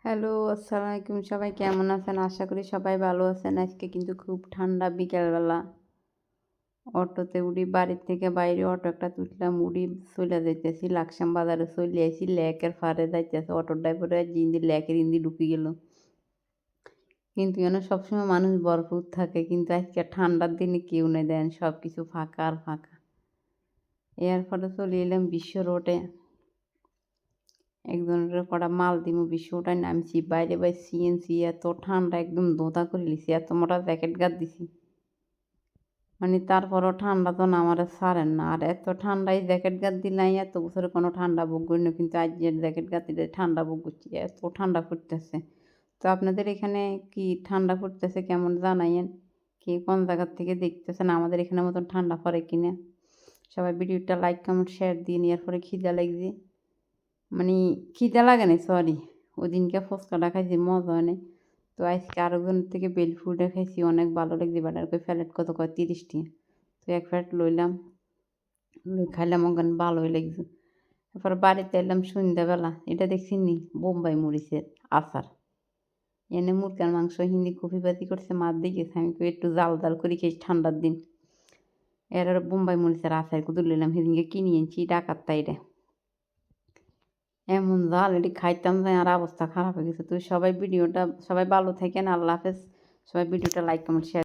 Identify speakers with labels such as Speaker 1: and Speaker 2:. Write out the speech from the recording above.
Speaker 1: Hello, আসসালামু আলাইকুম। সবাই কেমন আছেন? আশা করি সবাই ভালো আছেন। আজকে কিন্তু খুব ঠান্ডা বিকেলবেলা। অটোতে উঠি, বাড়ির থেকে বাইরে অটো একটা তুললাম, উঠি চইলা যাইতেছি। লাকসাম বাজারে চলে আইছি, লেকের পাড়ে যাইতেছে। অটোর ড্রাইভারে জিন্দি লেকের ইন্দি ঢুকে গেল। কিন্তু এখানে সবসময় মানুষ ভরপুর থাকে, কিন্তু আজকে ঠান্ডার দিনে কেউ নেই, দেন সব কিছু ফাঁকা আর ফাঁকা। এরপরে চলে এলাম বিশ্ব রোডে। একজনের কটা মাল দিমু বিশ্ব রোডে নামছি। বাইরে সিএনসি এত ঠান্ডা, একদম ধোঁতা করে লিছি। এত মোটা জ্যাকেট গাদ দিছি, মানে তারপরও ঠান্ডা তো আমারে ছাড়েন না। আর এত ঠান্ডায় জ্যাকেট গাদ দিলাই, এত বছরে কোনো ঠান্ডা ভোগ করি না, কিন্তু আজ যে জ্যাকেট গাদ দিলে ঠান্ডা ভোগ করছি। এত ঠান্ডা পড়তেছে। তো আপনাদের এখানে কি ঠান্ডা পড়তেছে কেমন জানাইয়েন। কি কোন জায়গার থেকে দেখতেছেন, আমাদের এখানে মতন ঠান্ডা পড়ে কিনা। সবাই ভিডিওটা লাইক কমেন্ট শেয়ার দিয়ে নেওয়ার পরে খিদা লাগছে, মানে খিদা লাগে না, সরি। ওদিনকে ফুচকাটা খাইছি, মজা হয় নাই। তো আজকে আরেকজনের থেকে বেল ফুডে খাইছি, অনেক ভালো লাগছে। বাটার করে প্যালেট কত কয় 30 টি। তো এক প্যাকেট লইলাম, খাইলাম, ওখানে ভালোই লাগছে। তারপর বাড়িতে এলাম সন্ধ্যাবেলা। এটা দেখছি নি বোম্বাই মরিচের আচার। এনে মুরগার মাংস হিন্দি কফি বাতি করছে, মাছ দিয়ে গেছে। আমি একটু জাল জাল করি খেয়েছি ঠান্ডার দিন। এর বোম্বাই মরিচের আচার কুদুর লইলাম, সেদিনকে কিনে এনেছি ডাকাত তাইরে। এমন জাল, এটি খাইতাম যাই আর অবস্থা খারাপ হয়ে গেছে। তো সবাই ভালো থাকেন, আল্লাহ হাফেজ। সবাই ভিডিওটা লাইক কমেন্ট শেয়ার